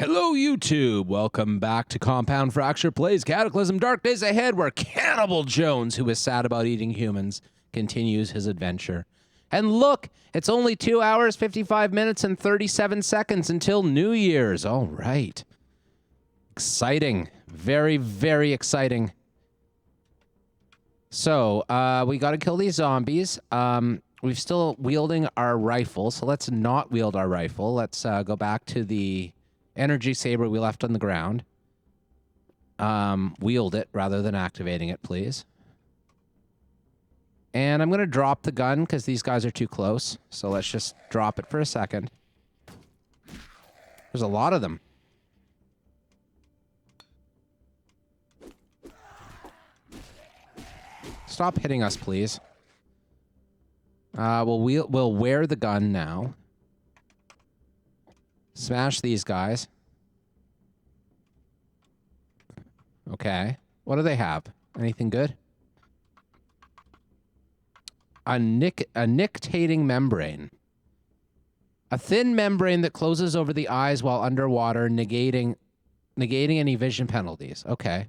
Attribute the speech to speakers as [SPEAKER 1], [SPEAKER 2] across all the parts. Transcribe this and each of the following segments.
[SPEAKER 1] Hello, YouTube. Welcome back to Compound Fracture Plays Cataclysm Dark Days Ahead, where Cannibal Jones, who is sad about eating humans, continues his adventure. And look, it's only 2 hours, 55 minutes, and 37 seconds until New Year's. All right. Exciting. Very, very exciting. So, we got to kill these zombies. We're still wielding our rifle, so let's not wield our rifle. Let's go back to the energy saber we left on the ground. Wield it rather than activating it, please. And I'm going to drop the gun because these guys are too close. So let's just drop it for a second. There's a lot of them. Stop hitting us, please. We'll wear the gun now. Smash these guys. Okay. What do they have? Anything good? A nictating membrane. A thin membrane that closes over the eyes while underwater, negating any vision penalties. Okay.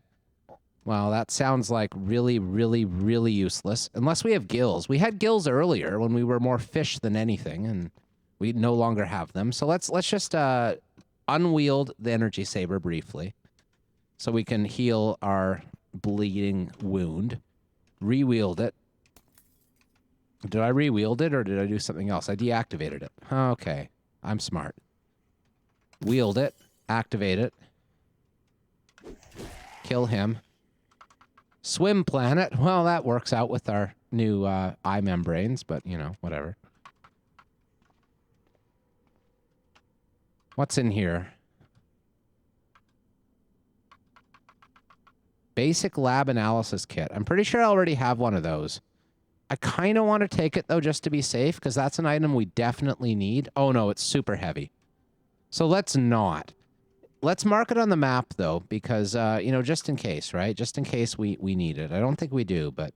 [SPEAKER 1] Well, that sounds like really, really, really useless. Unless we have gills. We had gills earlier when we were more fish than anything, and we no longer have them. So let's just unwield the energy saber briefly so we can heal our bleeding wound. Rewield it. Did I rewield it or did I do something else? I deactivated it. Okay. I'm smart. Wield it. Activate it. Kill him. Swim planet. Well, that works out with our new eye membranes, but, you know, whatever. What's in here? Basic lab analysis kit. I'm pretty sure I already have one of those. I kind of want to take it, though, just to be safe, because that's an item we definitely need. Oh, no, it's super heavy. So let's not. Let's mark it on the map, though, because, you know, just in case, right? Just in case we need it. I don't think we do, but...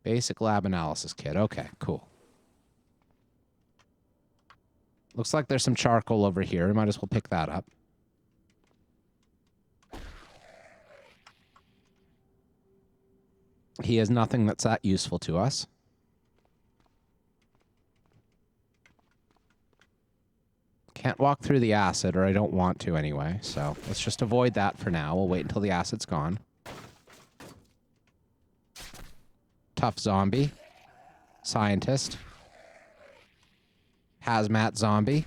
[SPEAKER 1] Basic lab analysis kit. Okay, cool. Looks like there's some charcoal over here. We might as well pick that up. He has nothing that's that useful to us. Can't walk through the acid, or I don't want to anyway, so let's just avoid that for now. We'll wait until the acid's gone. Tough zombie. Scientist. Hazmat zombie.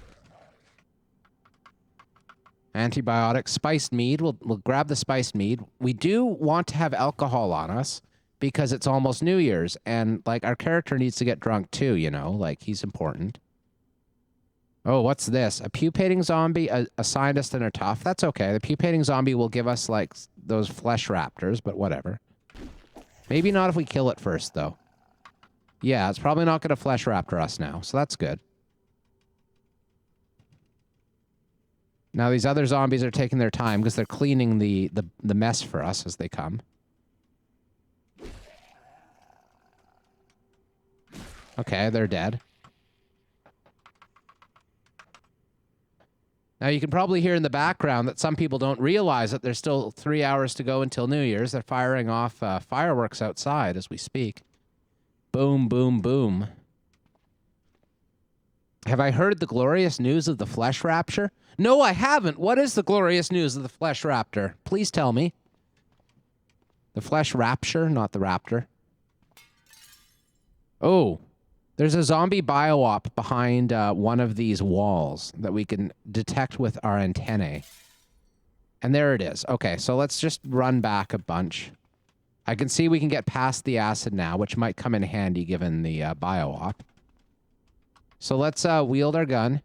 [SPEAKER 1] Antibiotic. Spiced mead. We'll grab the spiced mead. We do want to have alcohol on us because it's almost New Year's, and, like, our character needs to get drunk too, you know? Like, he's important. Oh, what's this? A pupating zombie, a scientist, and a tough. That's okay. The pupating zombie will give us, like, those flesh raptors, but whatever. Maybe not if we kill it first, though. Yeah, it's probably not going to flesh raptor us now, so that's good. Now, these other zombies are taking their time because they're cleaning the mess for us as they come. Okay, they're dead. Now, you can probably hear in the background that some people don't realize that there's still 3 hours to go until New Year's. They're firing off fireworks outside as we speak. Boom, boom, boom. Have I heard the glorious news of the flesh rapture? No, I haven't. What is the glorious news of the flesh raptor? Please tell me. The flesh rapture, not the raptor. Oh. There's a zombie bio-op behind one of these walls that we can detect with our antennae. And there it is. Okay, so let's just run back a bunch. I can see we can get past the acid now, which might come in handy given the bio-op. So let's wield our gun.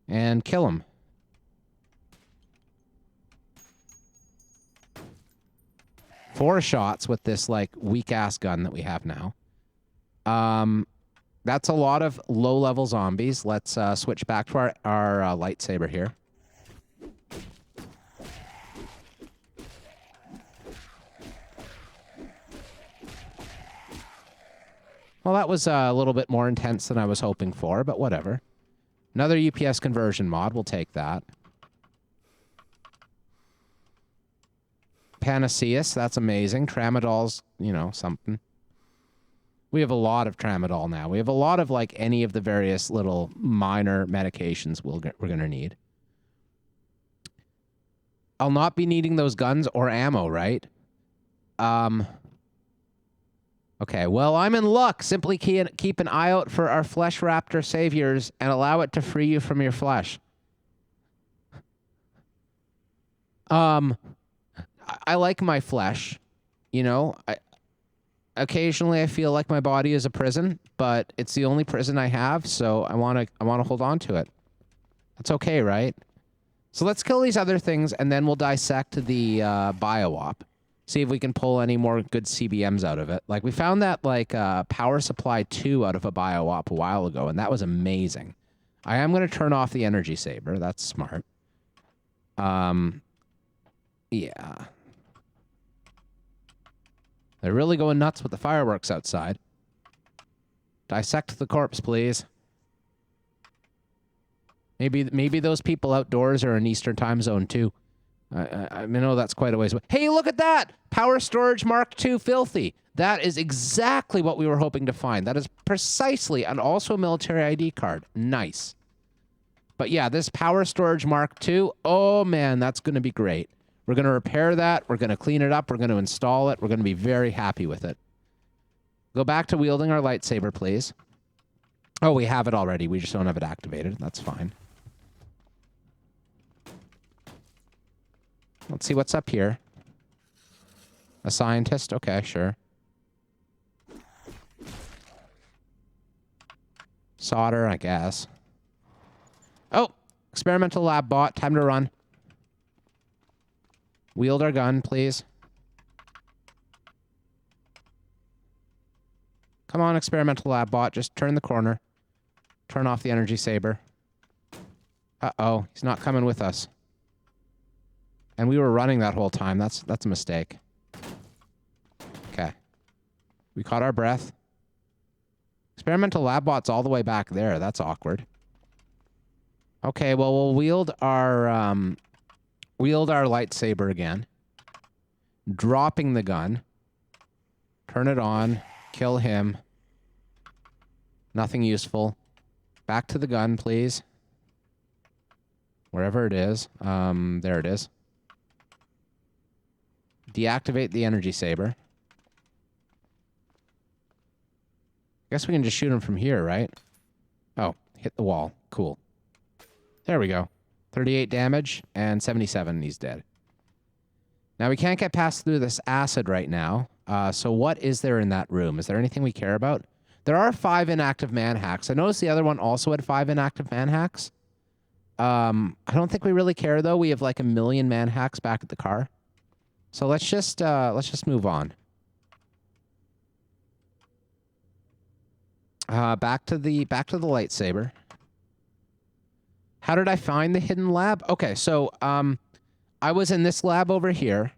[SPEAKER 1] And kill him. Four shots with this, like, weak-ass gun that we have now. That's a lot of low-level zombies. Let's switch back to our lightsaber here. Well, that was a little bit more intense than I was hoping for, but whatever. Another UPS conversion mod. We'll take that. Panaceus. That's amazing. Tramadol's, you know, something. We have a lot of tramadol now. We have a lot of, like, any of the various little minor medications we're going to need. I'll not be needing those guns or ammo, right? Okay, well, I'm in luck. Simply keep an eye out for our flesh raptor saviors and allow it to free you from your flesh. I like my flesh. You know, occasionally I feel like my body is a prison, but it's the only prison I have, so I want to hold on to it. That's okay, right? So let's kill these other things, and then we'll dissect the bio-op. See if we can pull any more good CBMs out of it. Like, we found that, like, power supply 2 out of a bio-op a while ago, and that was amazing. I am going to turn off the energy saber. That's smart. Yeah. They're really going nuts with the fireworks outside. Dissect the corpse, please. Maybe those people outdoors are in Eastern time zone, too. I know that's quite a ways away. Hey, look at that! Power Storage Mark II Filthy. That is exactly what we were hoping to find. That is precisely, and also a military ID card. Nice. But yeah, this Power Storage Mark II, oh man, that's going to be great. We're going to repair that. We're going to clean it up. We're going to install it. We're going to be very happy with it. Go back to wielding our lightsaber, please. Oh, we have it already. We just don't have it activated. That's fine. Let's see what's up here. A scientist? Okay, sure. Solder, I guess. Oh! Experimental lab bot. Time to run. Wield our gun, please. Come on, experimental lab bot. Just turn the corner. Turn off the energy saber. Uh-oh. He's not coming with us. And we were running that whole time. That's a mistake. Okay. We caught our breath. Experimental lab bot's all the way back there. That's awkward. Okay, well, we'll wield our lightsaber again. Dropping the gun. Turn it on. Kill him. Nothing useful. Back to the gun, please. Wherever it is. There it is. Deactivate the energy saber. Guess we can just shoot him from here, right? Oh, hit the wall. Cool. There we go. 38 damage and 77. He's dead. Now, we can't get past through this acid right now. So what is there in that room? Is there anything we care about? There are 5 inactive man hacks. I noticed the other one also had 5 inactive man hacks. I don't think we really care, though. We have like 1 million man hacks back at the car. So let's just move on. Back to the lightsaber. How did I find the hidden lab? Okay, so I was in this lab over here,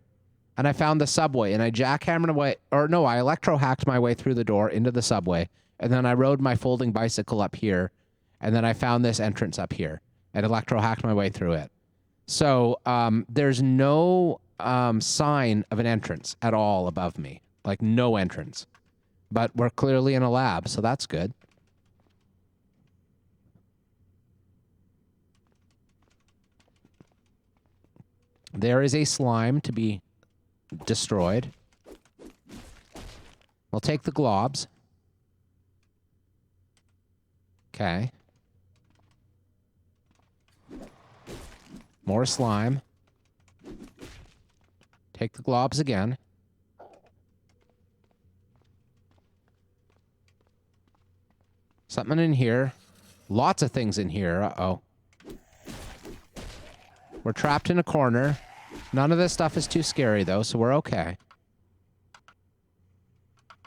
[SPEAKER 1] and I found the subway, and I jackhammered away, or no, I electro-hacked my way through the door into the subway, and then I rode my folding bicycle up here, and then I found this entrance up here, and electro-hacked my way through it. So there's no sign of an entrance at all above me. Like, no entrance. But we're clearly in a lab, so that's good. There is a slime to be destroyed. We'll take the globs. Okay. More slime. Take the globs again. Something in here. Lots of things in here. Uh-oh. We're trapped in a corner. None of this stuff is too scary, though, so we're okay.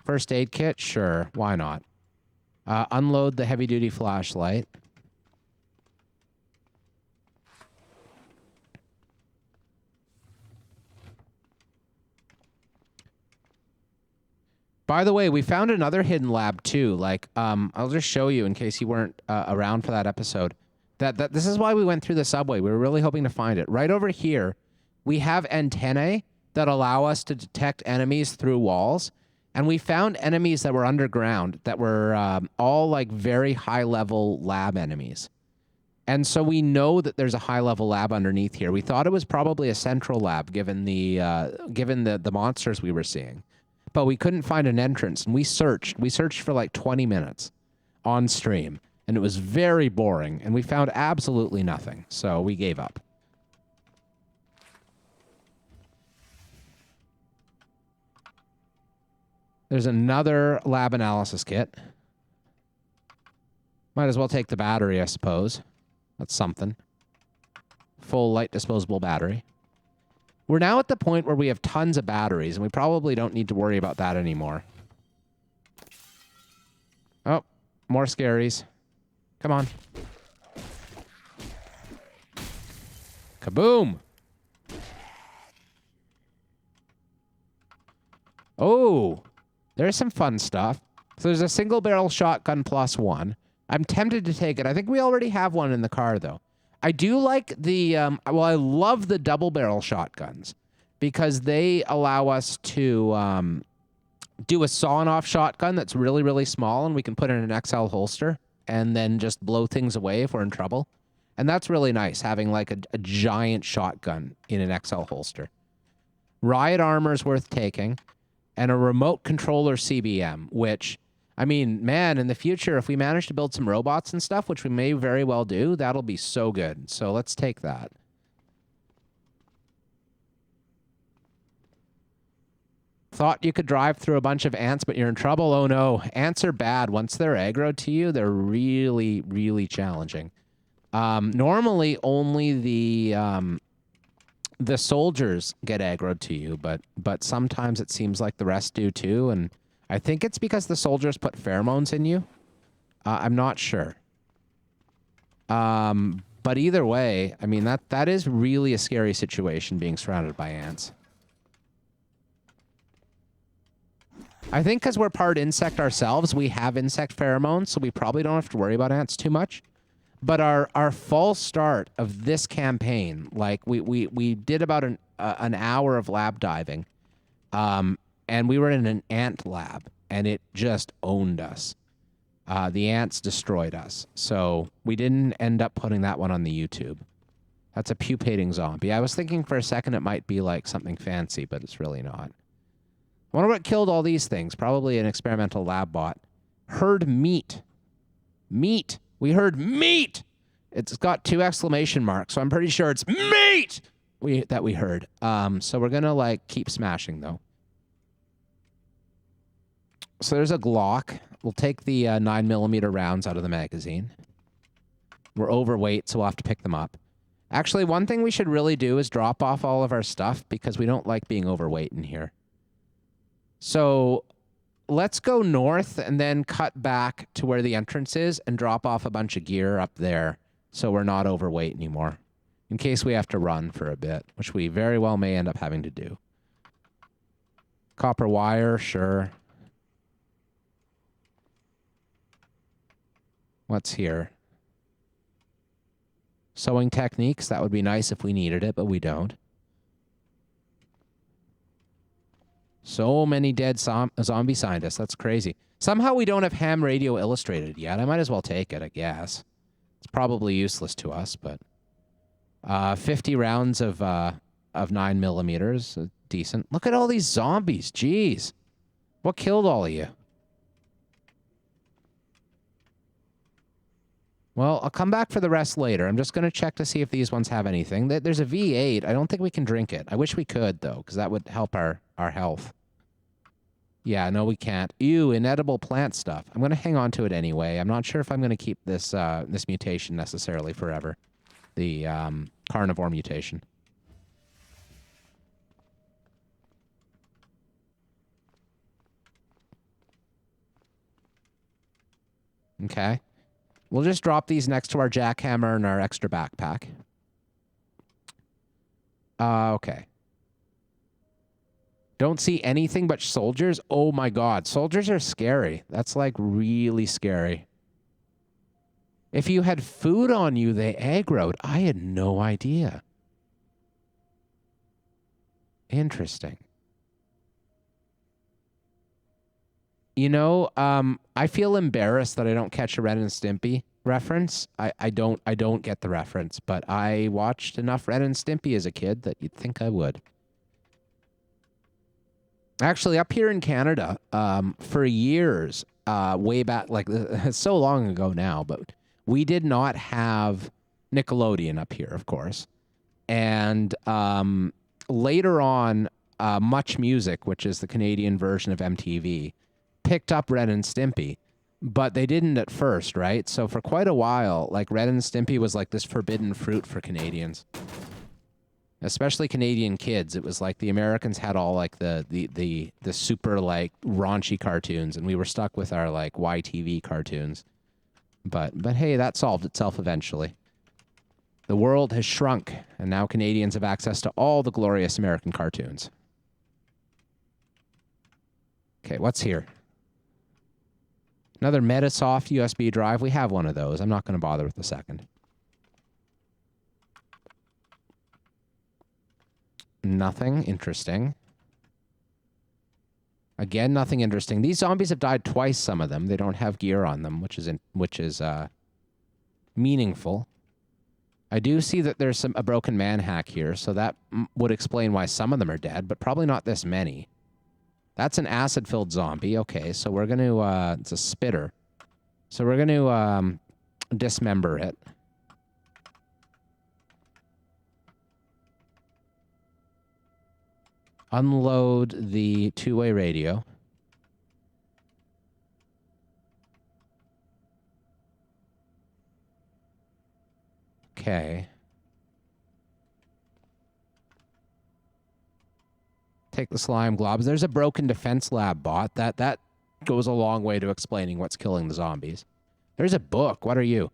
[SPEAKER 1] First aid kit? Sure. Why not? Unload the heavy-duty flashlight. By the way, we found another hidden lab too. Like, I'll just show you in case you weren't around for that episode. That this is why we went through the subway. We were really hoping to find it. Right over here, we have antennae that allow us to detect enemies through walls. And we found enemies that were underground that were all like very high level lab enemies. And so we know that there's a high level lab underneath here. We thought it was probably a central lab given the monsters we were seeing. But we couldn't find an entrance, and we searched. We searched for like 20 minutes on stream, and it was very boring, and we found absolutely nothing. So we gave up. There's another lab analysis kit. Might as well take the battery, I suppose. That's something. Full light disposable battery. We're now at the point where we have tons of batteries, and we probably don't need to worry about that anymore. Oh, more scaries. Come on. Kaboom! Oh, there's some fun stuff. So there's a single barrel shotgun +1. I'm tempted to take it. I think we already have one in the car, though. I do like the, well, I love the double barrel shotguns because they allow us to do a sawn-off shotgun that's really, really small, and we can put it in an XL holster and then just blow things away if we're in trouble. And that's really nice, having like a giant shotgun in an XL holster. Riot armor is worth taking, and a remote controller CBM, which... I mean, man, in the future, if we manage to build some robots and stuff, which we may very well do, that'll be so good. So let's take that. Thought you could drive through a bunch of ants, but you're in trouble? Oh, no. Ants are bad. Once they're aggroed to you, they're really, really challenging. Normally, only the soldiers get aggroed to you, but sometimes it seems like the rest do too, and... I think it's because the soldiers put pheromones in you. I'm not sure. But either way, I mean, that is really a scary situation, being surrounded by ants. I think because we're part insect ourselves, we have insect pheromones, so we probably don't have to worry about ants too much. But our false start of this campaign, like, we did about an hour of lab diving, and we were in an ant lab, and it just owned us. The ants destroyed us. So we didn't end up putting that one on the YouTube. That's a pupating zombie. I was thinking for a second it might be like something fancy, but it's really not. I wonder what killed all these things. Probably an experimental lab bot. Heard meat. Meat. We heard meat! It's got 2 exclamation marks, so I'm pretty sure it's meat that we heard. So we're gonna, like, keep smashing, though. So there's a Glock. We'll take the 9mm rounds out of the magazine. We're overweight, so we'll have to pick them up. Actually, one thing we should really do is drop off all of our stuff because we don't like being overweight in here. So let's go north and then cut back to where the entrance is and drop off a bunch of gear up there so we're not overweight anymore in case we have to run for a bit, which we very well may end up having to do. Copper wire, sure. What's here? Sewing techniques. That would be nice if we needed it, but we don't. So many dead zombie scientists. That's crazy. Somehow we don't have ham radio illustrated yet. I might as well take it, I guess. It's probably useless to us, but 50 rounds of 9mm, decent. Look at all these zombies. Jeez. What killed all of you? Well, I'll come back for the rest later. I'm just going to check to see if these ones have anything. There's a V8. I don't think we can drink it. I wish we could, though, because that would help our health. Yeah, no, we can't. Ew, inedible plant stuff. I'm going to hang on to it anyway. I'm not sure if I'm going to keep this this mutation necessarily forever. The carnivore mutation. Okay. We'll just drop these next to our jackhammer and our extra backpack. Okay. Don't see anything but soldiers? Oh my god, soldiers are scary. That's like really scary. If you had food on you, they aggroed. I had no idea. Interesting. You know, I feel embarrassed that I don't catch a Ren and Stimpy reference. I don't get the reference, but I watched enough Ren and Stimpy as a kid that you'd think I would. Actually, up here in Canada, for years, way back, like so long ago now, but we did not have Nickelodeon up here, of course. And later on, Much Music, which is the Canadian version of MTV, picked up Ren and Stimpy, but they didn't at first, right? So for quite a while, like Ren and Stimpy was like this forbidden fruit for Canadians. Especially Canadian kids. It was like the Americans had all like the super like raunchy cartoons, and we were stuck with our like YTV cartoons. But hey, that solved itself eventually. The world has shrunk, and now Canadians have access to all the glorious American cartoons. Okay, what's here? Another Metasoft USB drive. We have one of those. I'm not going to bother with the second. Nothing interesting. Again, nothing interesting. These zombies have died twice, some of them. They don't have gear on them, which is meaningful. I do see that there's a broken man hack here, so that would explain why some of them are dead, but probably not this many. That's an acid-filled zombie. Okay, so we're going to... it's a spitter. So we're going to dismember it. Unload the two-way radio. Okay. Take the slime globs. There's a broken defense lab bot. That goes a long way to explaining what's killing the zombies. There's a book. What are you?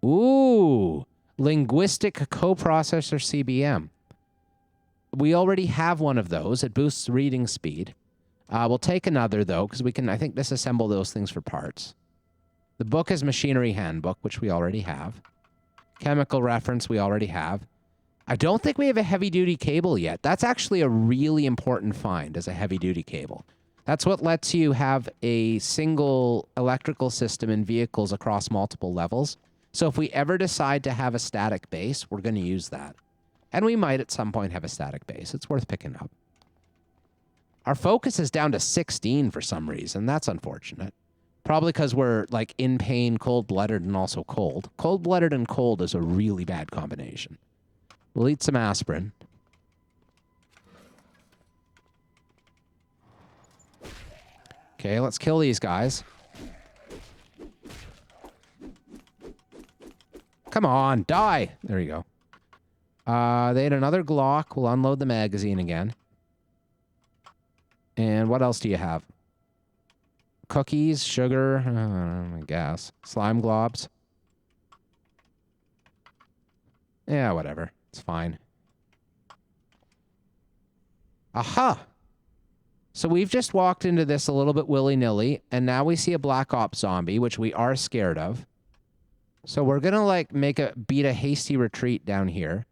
[SPEAKER 1] Ooh. Linguistic Coprocessor CBM. We already have one of those. It boosts reading speed. We'll take another, though, because we can, I think, disassemble those things for parts. The book is Machinery Handbook, which we already have. Chemical reference we already have. I don't think we have a heavy-duty cable yet. That's actually a really important find, as a heavy-duty cable. That's what lets you have a single electrical system in vehicles across multiple levels. So if we ever decide to have a static base, we're going to use that. And we might at some point have a static base. It's worth picking up. Our focus is down to 16 for some reason. That's unfortunate. Probably because we're like in pain, cold-blooded, and also cold. Cold-blooded and cold is a really bad combination. We'll eat some aspirin. Okay, let's kill these guys. Come on, die! There you go. They had another Glock. We'll unload the magazine again. And what else do you have? Cookies, sugar, I guess. Slime globs. Yeah, whatever. It's fine. Aha! So we've just walked into this a little bit willy-nilly, and now we see a Black Ops zombie, which we are scared of. So we're gonna, like, beat a hasty retreat down here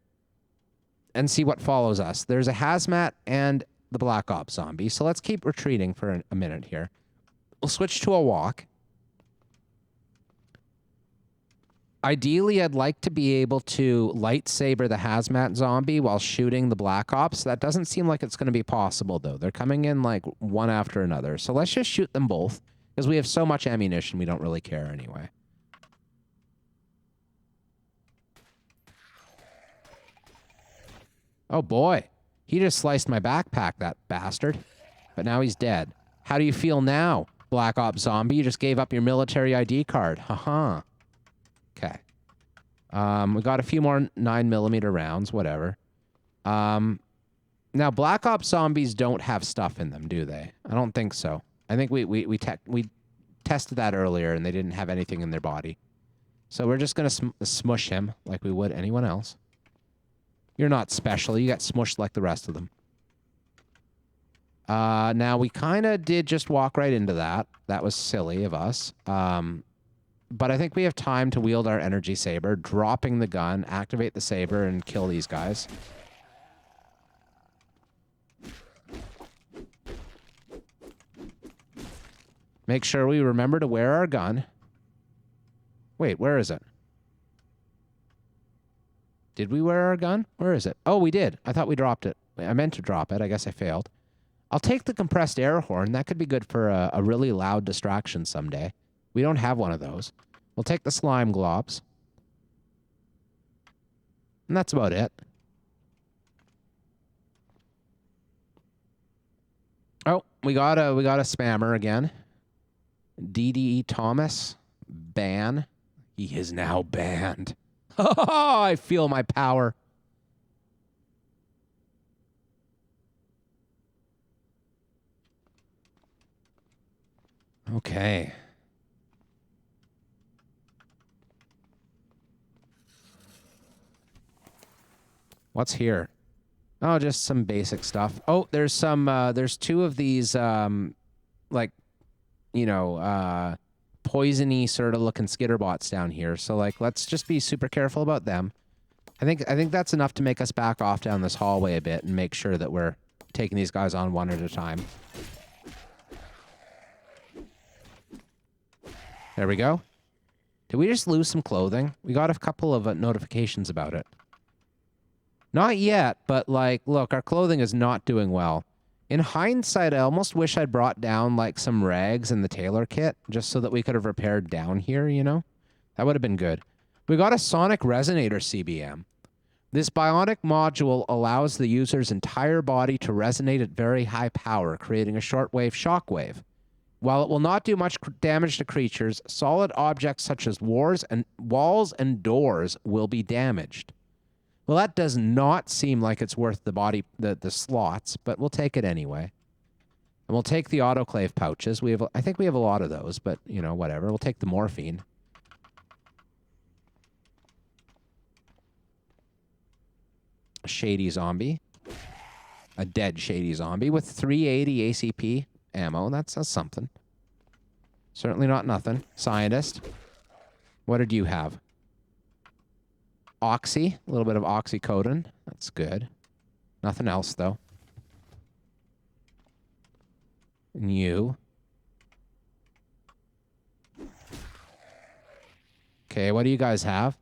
[SPEAKER 1] and see what follows us. There's a hazmat and the Black Ops zombie, so let's keep retreating for a minute here. We'll switch to a walk. Ideally, I'd like to be able to lightsaber the hazmat zombie while shooting the Black Ops. That doesn't seem like it's going to be possible, though. They're coming in, like, one after another. So let's just shoot them both, because we have so much ammunition, we don't really care anyway. Oh, boy. He just sliced my backpack, that bastard. But now he's dead. How do you feel now, Black Ops zombie? You just gave up your military ID card. Haha. Okay. We got a few more 9mm rounds, whatever. Now, Black Ops zombies don't have stuff in them, do they? I don't think so. I think we tested that earlier, and they didn't have anything in their body. So we're just going to smush him like we would anyone else. You're not special. You got smushed like the rest of them. Now, we kind of did just walk right into that. That was silly of us. But I think we have time to wield our energy saber, dropping the gun, activate the saber, and kill these guys. Make sure we remember to wear our gun. Wait, where is it? Did we wear our gun? Where is it? Oh, we did. I thought we dropped it. I meant to drop it. I guess I failed. I'll take the compressed air horn. That could be good for a really loud distraction someday. We don't have one of those. We'll take the slime globs. And that's about it. Oh, we got a spammer again. DDE Thomas. Ban. He is now banned. Oh, I feel my power. Okay. What's here? Oh, just some basic stuff. Oh, there's some, there's two of these, like, you know, poisony sort of looking skitterbots down here. So, like, let's just be super careful about them. I think that's enough to make us back off down this hallway a bit and make sure that we're taking these guys on one at a time. There we go. Did we just lose some clothing? We got a couple of notifications about it. Not yet, but, like, look, our clothing is not doing well. In hindsight, I almost wish I'd brought down, like, some rags in the tailor kit, just so that we could have repaired down here, you know? That would have been good. We got a sonic resonator CBM. This bionic module allows the user's entire body to resonate at very high power, creating a shortwave shockwave. While it will not do much damage to creatures, solid objects such as walls and doors will be damaged. Well, that does not seem like it's worth the slots, but we'll take it anyway. And we'll take the autoclave pouches. I think we have a lot of those, but, you know, whatever. We'll take the morphine. A shady zombie. A dead shady zombie with 380 ACP ammo. That's something. Certainly not nothing. Scientist. What did you have? Oxy, a little bit of oxycodone. That's good. Nothing else, though. And you. Okay, what do you guys have?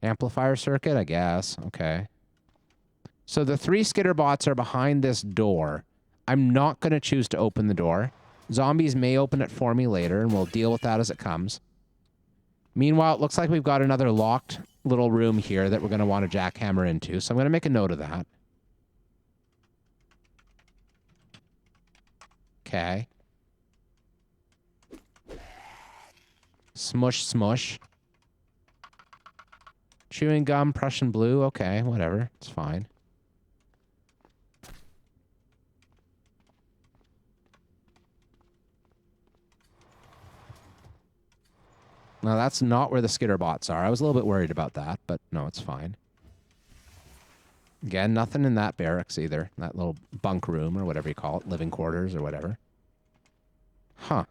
[SPEAKER 1] Amplifier circuit, I guess. Okay. So the 3 skitterbots are behind this door. I'm not going to choose to open the door. Zombies may open it for me later, and we'll deal with that as it comes. Meanwhile, it looks like we've got another locked little room here that we're going to want to jackhammer into, so I'm going to make a note of that. Okay. Smush, smush. Chewing gum, Prussian blue. Okay, whatever. It's fine. Now, that's not where the skitterbots are. I was a little bit worried about that, but no, it's fine. Again, nothing in that barracks either. That little bunk room or whatever you call it. Living quarters or whatever. Huh.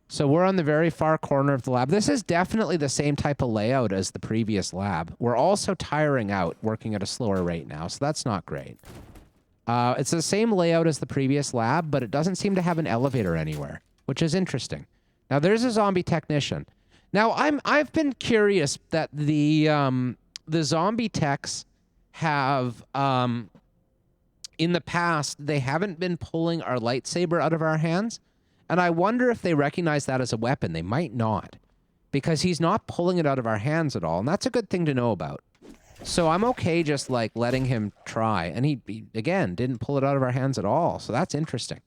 [SPEAKER 1] So we're on the very far corner of the lab. This is definitely the same type of layout as the previous lab. We're also tiring out, working at a slower rate now, so that's not great. It's the same layout as the previous lab, but it doesn't seem to have an elevator anywhere, which is interesting. Now, there's a zombie technician. Now, I've been curious that the zombie techs have, in the past, they haven't been pulling our lightsaber out of our hands. And I wonder if they recognize that as a weapon. They might not, because he's not pulling it out of our hands at all. And that's a good thing to know about. So I'm okay just, like, letting him try. And he again, didn't pull it out of our hands at all. So that's interesting.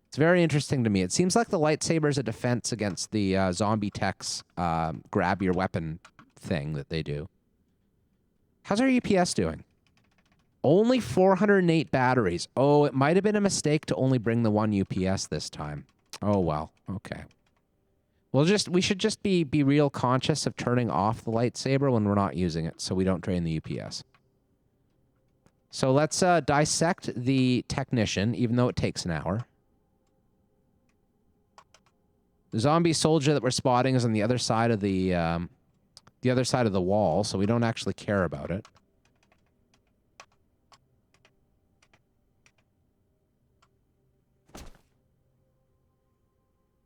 [SPEAKER 1] It's very interesting to me. It seems like the lightsaber is a defense against the zombie tech's grab your weapon thing that they do. How's our UPS doing? Only 408 batteries. Oh, it might have been a mistake to only bring the 1 UPS this time. Oh, well. Okay. We should just be real conscious of turning off the lightsaber when we're not using it so we don't drain the UPS. So let's dissect the technician, even though it takes an hour. The zombie soldier that we're spotting is on the other side of the wall, so we don't actually care about it.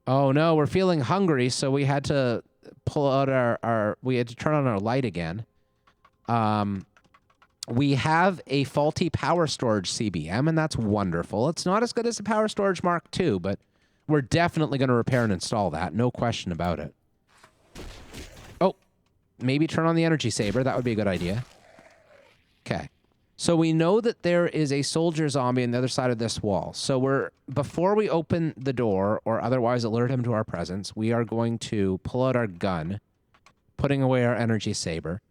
[SPEAKER 1] Oh no, we're feeling hungry, so we had to pull out we had to turn on our light again. We have a faulty power storage CBM, and that's wonderful. It's not as good as the power storage Mark II, but we're definitely going to repair and install that. No question about it. Oh, maybe turn on the energy saber. That would be a good idea. Okay. So we know that there is a soldier zombie on the other side of this wall. So before we open the door or otherwise alert him to our presence, we are going to pull out our gun, putting away our energy saber.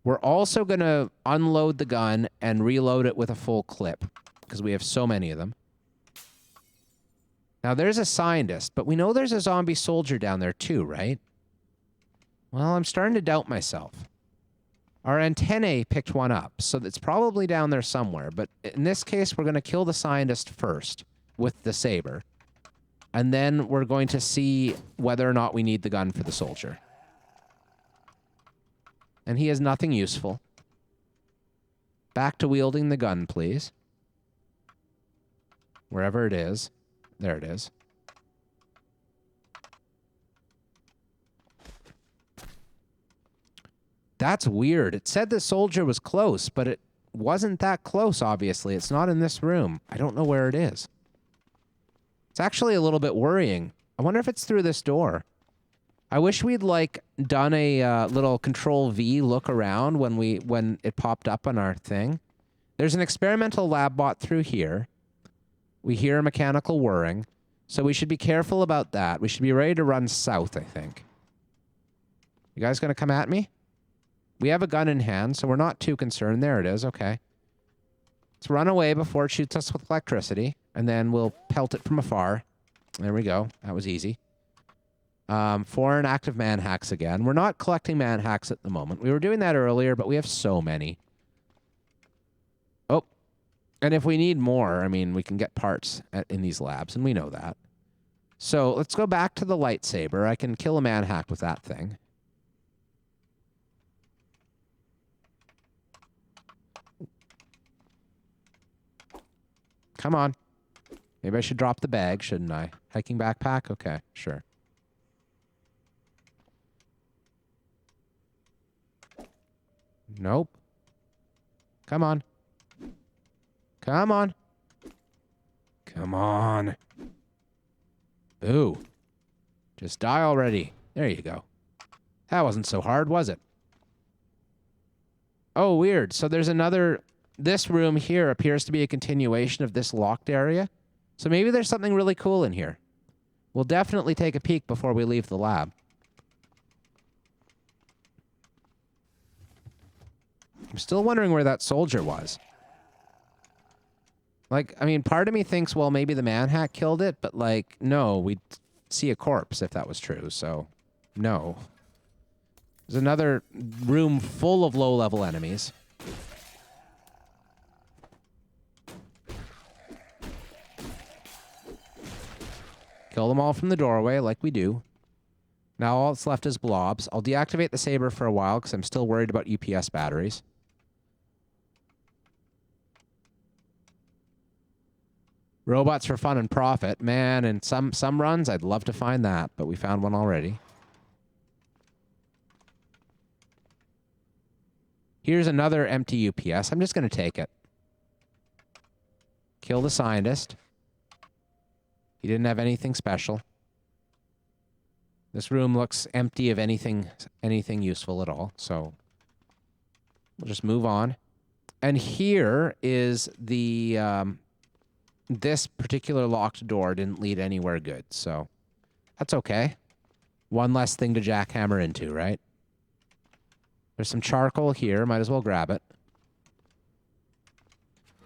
[SPEAKER 1] We're also going to unload the gun and reload it with a full clip because we have so many of them. Now, there's a scientist, but we know there's a zombie soldier down there too, right? Well, I'm starting to doubt myself. Our antennae picked one up, so it's probably down there somewhere. But in this case, we're going to kill the scientist first with the saber. And then we're going to see whether or not we need the gun for the soldier. And he has nothing useful. Back to wielding the gun, please. Wherever it is. There it is. That's weird. It said the soldier was close, but it wasn't that close, obviously. It's not in this room. I don't know where it is. It's actually a little bit worrying. I wonder if it's through this door. I wish we'd, like, done a little Control-V look around when it popped up on our thing. There's an experimental lab bot through here. We hear a mechanical whirring, so we should be careful about that. We should be ready to run south, I think. You guys gonna come at me? We have a gun in hand, so we're not too concerned. There it is, okay. Let's run away before it shoots us with electricity, and then we'll pelt it from afar. There we go. That was easy. Foreign active man hacks again. We're not collecting man hacks at the moment. We were doing that earlier, but we have so many. Oh, and if we need more, I mean, we can get parts in these labs, and we know that. So let's go back to the lightsaber. I can kill a man hack with that thing. Come on. Maybe I should drop the bag, shouldn't I? Hiking backpack? Okay, sure. Nope. Come on. Come on. Come on. Boo. Just die already. There you go. That wasn't so hard, was it? Oh, weird. So there's another... This room here appears to be a continuation of this locked area. So maybe there's something really cool in here. We'll definitely take a peek before we leave the lab. I'm still wondering where that soldier was. Like, I mean, part of me thinks, well, maybe the manhack killed it, but, like, no, we'd see a corpse if that was true, so no. There's another room full of low-level enemies. Kill them all from the doorway, like we do. Now all that's left is blobs. I'll deactivate the saber for a while, because I'm still worried about UPS batteries. Robots for fun and profit. Man, in some runs, I'd love to find that, but we found one already. Here's another empty UPS. I'm just going to take it. Kill the scientist. He didn't have anything special. This room looks empty of anything useful at all, so we'll just move on. And here is the... this particular locked door didn't lead anywhere good, so that's okay. One less thing to jackhammer into, right? There's some charcoal here. Might as well grab it.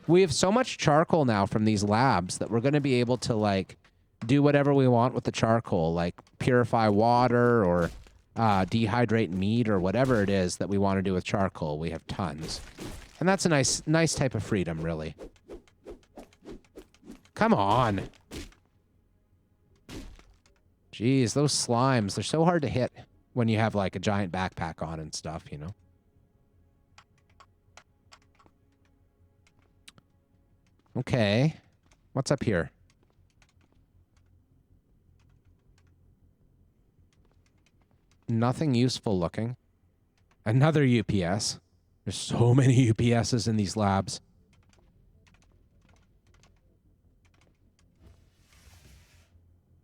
[SPEAKER 1] We have so much charcoal now from these labs that we're going to be able to, like, do whatever we want with the charcoal, like purify water or dehydrate meat or whatever it is that we want to do with charcoal. We have tons. And that's a nice type of freedom, really. Come on. Jeez, those slimes, they're so hard to hit when you have like a giant backpack on and stuff, you know? Okay. What's up here? Nothing useful looking. Another UPS. There's so many UPSs in these labs.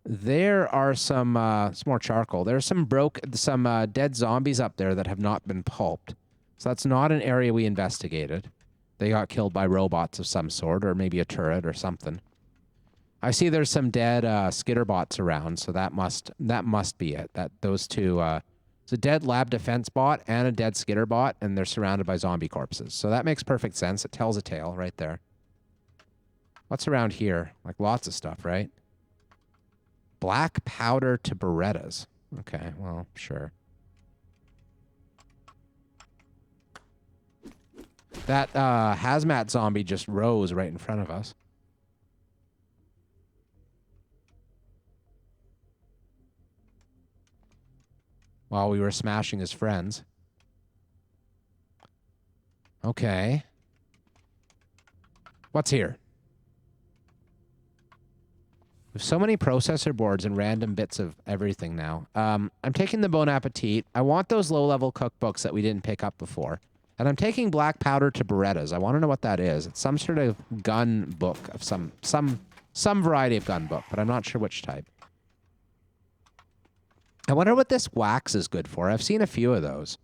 [SPEAKER 1] There are some, it's more charcoal. There's some dead zombies up there that have not been pulped. So that's not an area we investigated. They got killed by robots of some sort, or maybe a turret or something. I see there's some dead skitterbots around, so that must be it. Those two, it's a dead lab defense bot and a dead skitterbot, and they're surrounded by zombie corpses. So that makes perfect sense. It tells a tale right there. What's around here? Like lots of stuff, right? Black powder to Berettas. Okay, well, sure. That hazmat zombie just rose right in front of us. While we were smashing his friends. Okay. What's here? We have so many processor boards and random bits of everything now. I'm taking the Bon Appetit. I want those low-level cookbooks that we didn't pick up before. And I'm taking black powder to Berettas. I want to know what that is. It's some sort of gun book of some variety of gun book, but I'm not sure which type. I wonder what this wax is good for. I've seen a few of those.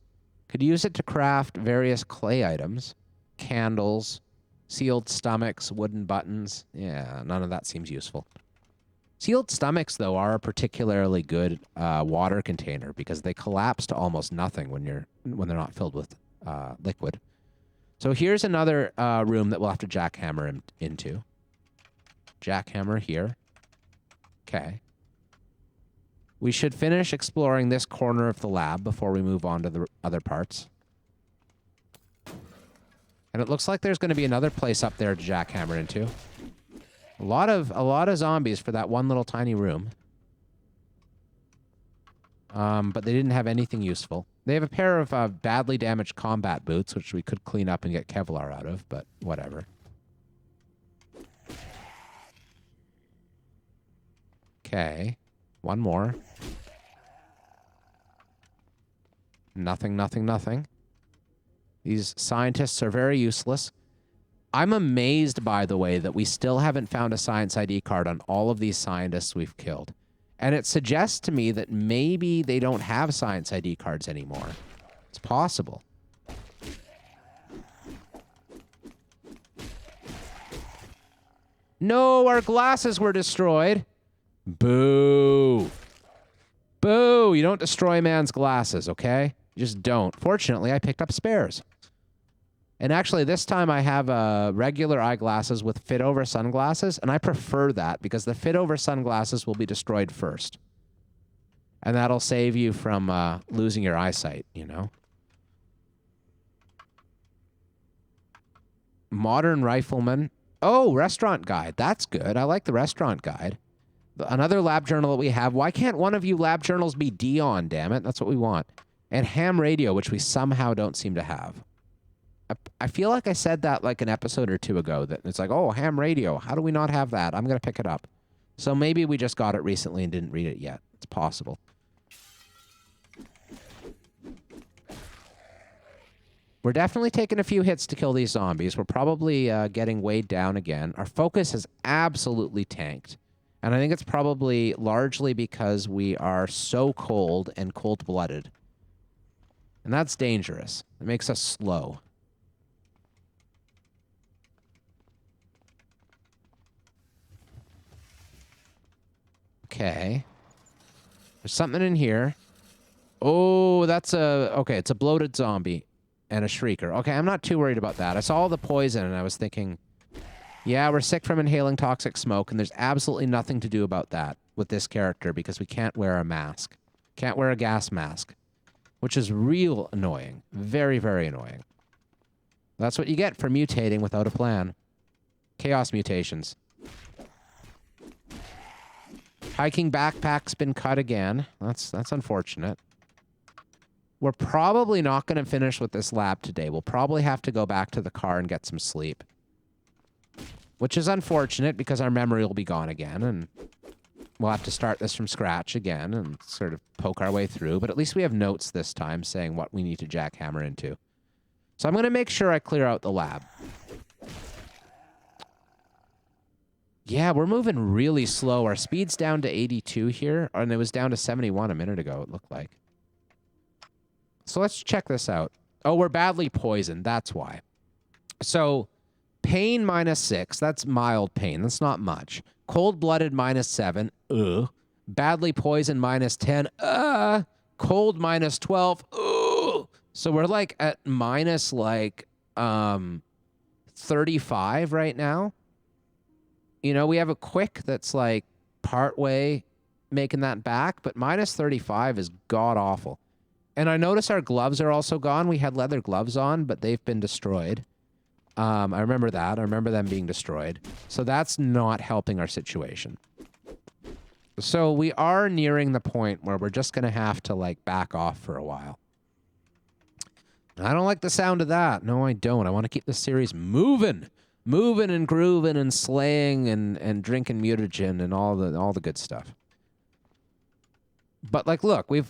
[SPEAKER 1] Could use it to craft various clay items, candles, sealed stomachs, wooden buttons. Yeah, none of that seems useful. Sealed stomachs, though, are a particularly good water container because they collapse to almost nothing when they're not filled with liquid. So here's another room that we'll have to jackhammer into. Jackhammer here. Okay. We should finish exploring this corner of the lab before we move on to the other parts. And it looks like there's going to be another place up there to jackhammer into. A lot of zombies for that one little tiny room. But they didn't have anything useful. They have a pair of badly damaged combat boots, which we could clean up and get Kevlar out of, but whatever. Okay. One more. Nothing, nothing, nothing. These scientists are very useless. I'm amazed, by the way, that we still haven't found a science ID card on all of these scientists we've killed. And it suggests to me that maybe they don't have science ID cards anymore. It's possible. No, our glasses were destroyed. Boo. Boo. You don't destroy man's glasses, okay? You just don't. Fortunately, I picked up spares. And actually, this time I have regular eyeglasses with fit-over sunglasses, and I prefer that because the fit-over sunglasses will be destroyed first. And that'll save you from losing your eyesight, you know? Modern Rifleman. Oh, Restaurant Guide. That's good. I like the Restaurant Guide. Another lab journal that we have. Why can't one of you lab journals be Dion, damn it? That's what we want. And ham radio, which we somehow don't seem to have. I feel like I said that like an episode or two ago, that it's like, oh, ham radio. How do we not have that? I'm going to pick it up. So maybe we just got it recently and didn't read it yet. It's possible. We're definitely taking a few hits to kill these zombies. We're probably getting weighed down again. Our focus has absolutely tanked. And I think it's probably largely because we are so cold and cold-blooded. And that's dangerous. It makes us slow. Okay. There's something in here. Oh, that's okay, it's a bloated zombie and a shrieker. Okay, I'm not too worried about that. I saw all the poison and I was thinking, yeah, we're sick from inhaling toxic smoke, and there's absolutely nothing to do about that with this character because we can't wear a mask. Can't wear a gas mask, which is real annoying. Very, very annoying. That's what you get for mutating without a plan. Chaos mutations. Hiking backpack's been cut again. That's unfortunate. We're probably not going to finish with this lab today. We'll probably have to go back to the car and get some sleep. Which is unfortunate because our memory will be gone again, and we'll have to start this from scratch again and sort of poke our way through. But at least we have notes this time saying what we need to jackhammer into. So I'm going to make sure I clear out the lab. Yeah, we're moving really slow. Our speed's down to 82 here, and it was down to 71 a minute ago, it looked like. So let's check this out. Oh, we're badly poisoned. That's why. So pain -6. That's mild pain. That's not much. Cold-blooded -7. Ugh. Badly poisoned -10. Cold -12. Ugh. So we're like at minus like 35 right now. You know, we have a quick that's like partway making that back, but -35 is god-awful. And I notice our gloves are also gone. We had leather gloves on, but they've been destroyed. I remember that. I remember them being destroyed. So that's not helping our situation. So we are nearing the point where we're just going to have to, like, back off for a while. I don't like the sound of that. No, I don't. I want to keep the series moving. Moving and grooving and slaying and drinking mutagen and all the good stuff. But, like, look, let's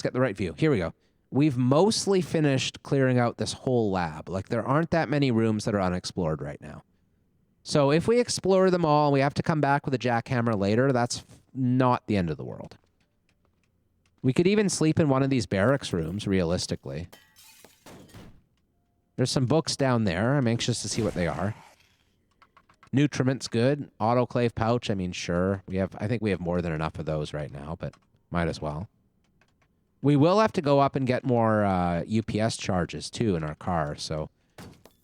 [SPEAKER 1] get the right view. Here we go. We've mostly finished clearing out this whole lab. Like, there aren't that many rooms that are unexplored right now. So if we explore them all, we have to come back with a jackhammer later. That's not the end of the world. We could even sleep in one of these barracks rooms, realistically. There's some books down there. I'm anxious to see what they are. Nutriment's good. Autoclave pouch, I mean, sure. I think we have more than enough of those right now, but might as well. We will have to go up and get more UPS charges, too, in our car. So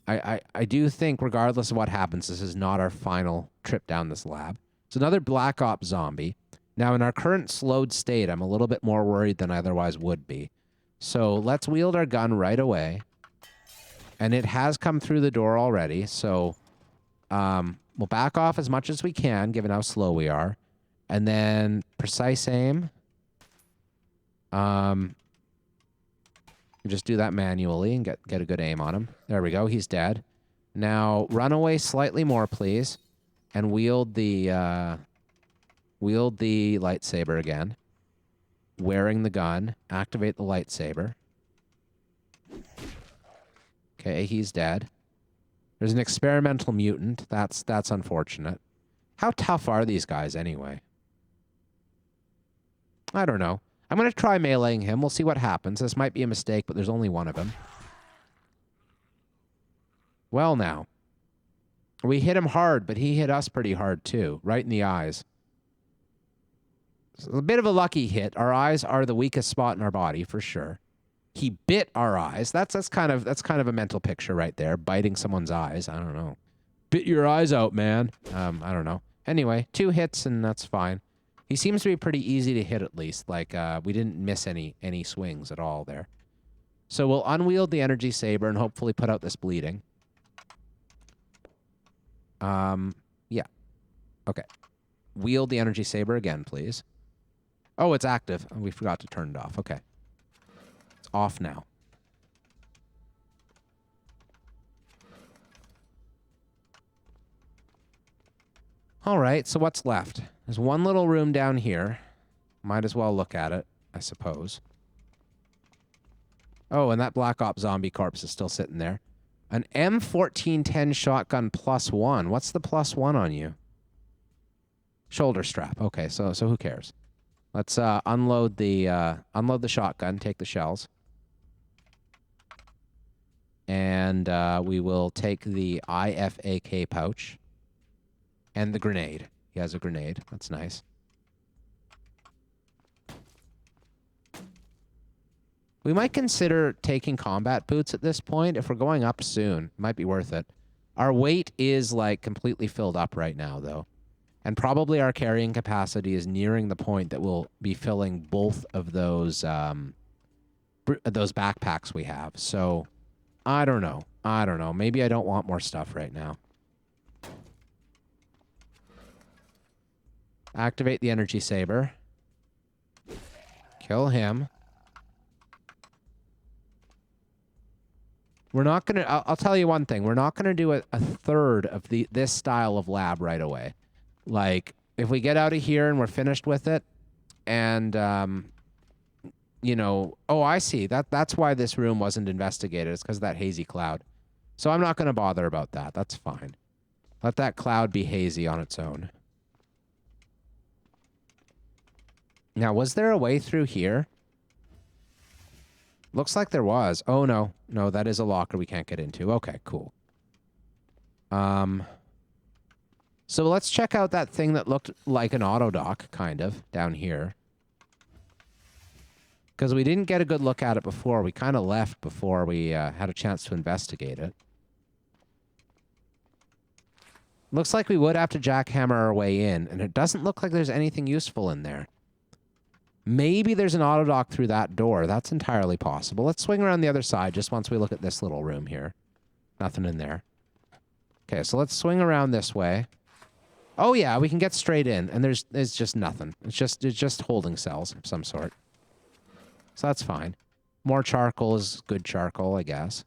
[SPEAKER 1] I do think, regardless of what happens, this is not our final trip down this lab. It's another Black Ops zombie. Now, in our current slowed state, I'm a little bit more worried than I otherwise would be. So let's wield our gun right away. And it has come through the door already. So we'll back off as much as we can, given how slow we are. And then precise aim. Just do that manually and get a good aim on him. There we go. He's dead. Now run away slightly more, please, and wield the lightsaber again. Wearing the gun. Activate the lightsaber. Okay, he's dead. There's an experimental mutant. That's unfortunate. How tough are these guys anyway? I don't know. I'm going to try meleeing him. We'll see what happens. This might be a mistake, but there's only one of him. Well, now. We hit him hard, but he hit us pretty hard, too. Right in the eyes. So a bit of a lucky hit. Our eyes are the weakest spot in our body, for sure. He bit our eyes. That's kind of a mental picture right there. Biting someone's eyes. I don't know. Bit your eyes out, man. I don't know. Anyway, 2 hits, and that's fine. He seems to be pretty easy to hit at least. Like, we didn't miss any swings at all there. So we'll unwield the energy saber and hopefully put out this bleeding. Yeah. Okay. Wield the energy saber again, please. Oh, it's active. We forgot to turn it off. Okay. It's off now. All right, so what's left? There's one little room down here. Might as well look at it, I suppose. Oh, and that Black Ops zombie corpse is still sitting there. An M1410 shotgun +1. What's the +1 on you? Shoulder strap. Okay, so who cares? Let's unload the shotgun, take the shells. And we will take the IFAK pouch. And the grenade. He has a grenade. That's nice. We might consider taking combat boots at this point. If we're going up soon, it might be worth it. Our weight is, like, completely filled up right now, though. And probably our carrying capacity is nearing the point that we'll be filling both of those backpacks we have. So I don't know. I don't know. Maybe I don't want more stuff right now. Activate the energy saber. Kill him. We're not going to... I'll tell you one thing. We're not going to do a third of this style of lab right away. Like, if we get out of here and we're finished with it, and, you know... Oh, I see. That's why this room wasn't investigated. It's because of that hazy cloud. So I'm not going to bother about that. That's fine. Let that cloud be hazy on its own. Now, was there a way through here? Looks like there was. Oh, no. No, that is a locker we can't get into. Okay, cool. So let's check out that thing that looked like an auto dock, kind of, down here. Because we didn't get a good look at it before. We kind of left before we had a chance to investigate it. Looks like we would have to jackhammer our way in, and it doesn't look like there's anything useful in there. Maybe there's an auto dock through that door. That's entirely possible. Let's swing around the other side just once we look at this little room here. Nothing in there. Okay, so let's swing around this way. Oh yeah, we can get straight in, and there's just nothing. It's just holding cells of some sort. So that's fine. More charcoal is good charcoal, I guess.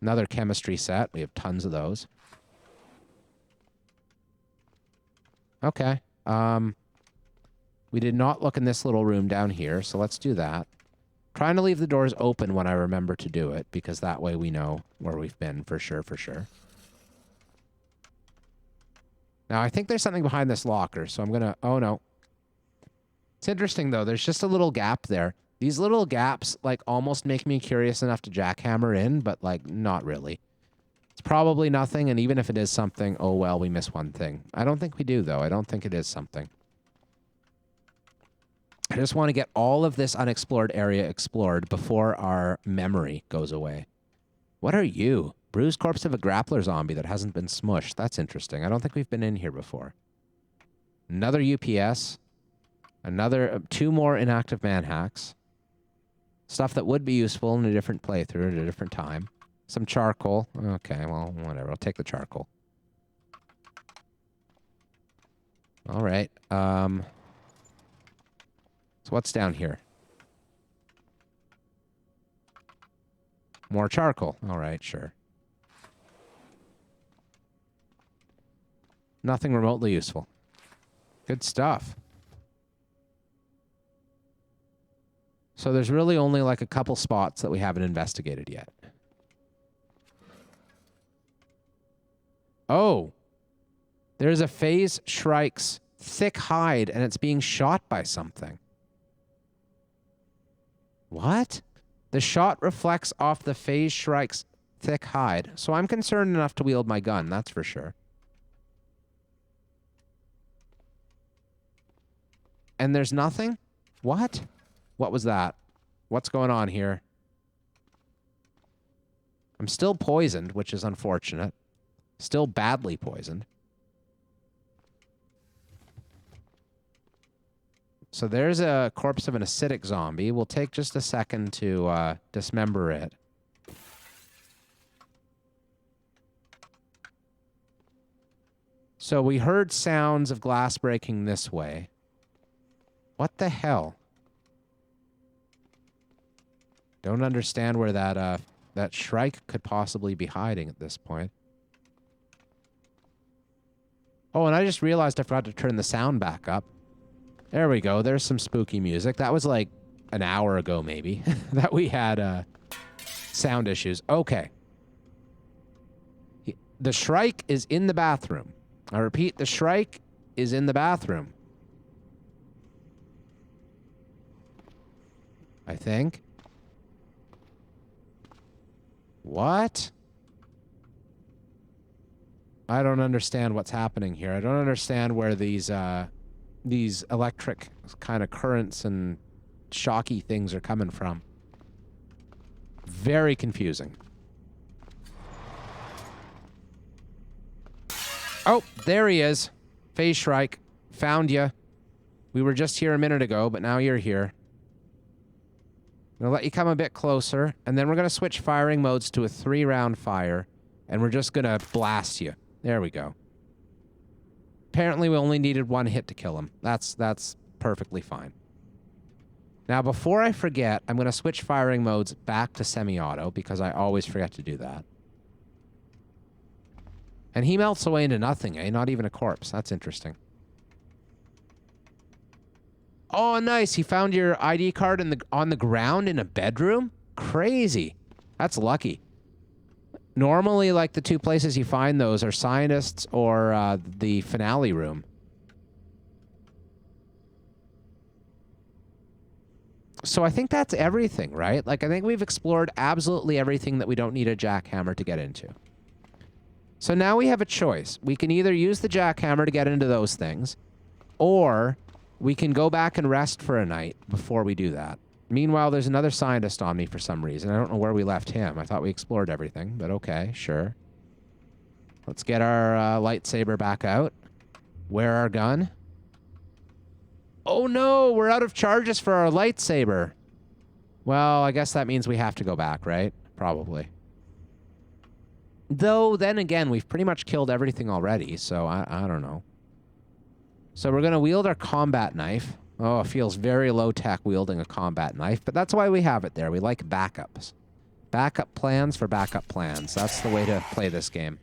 [SPEAKER 1] Another chemistry set. We have tons of those. Okay. We did not look in this little room down here, so let's do that. Trying to leave the doors open when I remember to do it, because that way we know where we've been for sure, for sure. Now, I think there's something behind this locker, so I'm going to... Oh, no. It's interesting, though. There's just a little gap there. These little gaps, like, almost make me curious enough to jackhammer in, but, like, not really. It's probably nothing, and even if it is something, oh, well, we miss one thing. I don't think we do, though. I don't think it is something. I just want to get all of this unexplored area explored before our memory goes away. What are you? Bruised corpse of a grappler zombie that hasn't been smushed. That's interesting. I don't think we've been in here before. Another UPS. Another... 2 more inactive manhacks. Stuff that would be useful in a different playthrough at a different time. Some charcoal. Okay, well, whatever. I'll take the charcoal. All right. So what's down here? More charcoal. All right, sure. Nothing remotely useful. Good stuff. So there's really only like a couple spots that we haven't investigated yet. Oh. There's a phase Shrike's thick hide, and it's being shot by something. What? The shot reflects off the phase Shrike's thick hide. So I'm concerned enough to wield my gun, that's for sure. And there's nothing? What? What was that? What's going on here? I'm still poisoned, which is unfortunate. Still badly poisoned. So there's a corpse of an acidic zombie. We'll take just a second to dismember it. So we heard sounds of glass breaking this way. What the hell? Don't understand where that Shrike could possibly be hiding at this point. Oh, and I just realized I forgot to turn the sound back up. There we go. There's some spooky music. That was like an hour ago, maybe, that we had sound issues. Okay. The Shrike is in the bathroom. I repeat, the Shrike is in the bathroom. I think. What? I don't understand what's happening here. I don't understand where these electric kind of currents and shocky things are coming from. Very confusing. Oh, there he is. Phase Shrike. Found you. We were just here a minute ago, but now you're here. I'm going to let you come a bit closer, and then we're going to switch firing modes to a 3-round fire, and we're just going to blast you. There we go. Apparently, we only needed 1 hit to kill him. That's perfectly fine. Now, before I forget, I'm going to switch firing modes back to semi-auto, because I always forget to do that. And he melts away into nothing, eh? Not even a corpse. That's interesting. Oh, nice. He found your ID card on the ground in a bedroom? Crazy. That's lucky. Normally, like, the 2 places you find those are scientists or the finale room. So I think that's everything, right? Like, I think we've explored absolutely everything that we don't need a jackhammer to get into. So now we have a choice. We can either use the jackhammer to get into those things, or we can go back and rest for a night before we do that. Meanwhile, there's another scientist on me for some reason. I don't know where we left him. I thought we explored everything, but okay, sure. Let's get our lightsaber back out. Wear our gun. Oh no, we're out of charges for our lightsaber. Well, I guess that means we have to go back, right? Probably. Though, then again, we've pretty much killed everything already, so I don't know. So we're going to wield our combat knife. Oh, it feels very low-tech wielding a combat knife, but that's why we have it there. We like backups. Backup plans for backup plans. That's the way to play this game.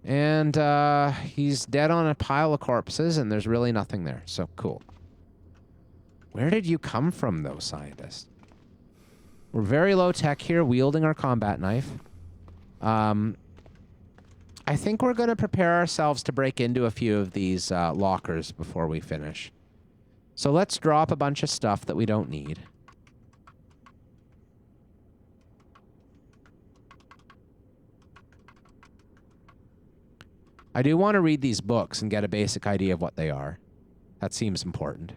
[SPEAKER 1] And he's dead on a pile of corpses, and there's really nothing there, so cool. Where did you come from, though, scientist? We're very low-tech here, wielding our combat knife. I think we're going to prepare ourselves to break into a few of these lockers before we finish. So let's drop a bunch of stuff that we don't need. I do want to read these books and get a basic idea of what they are. That seems important.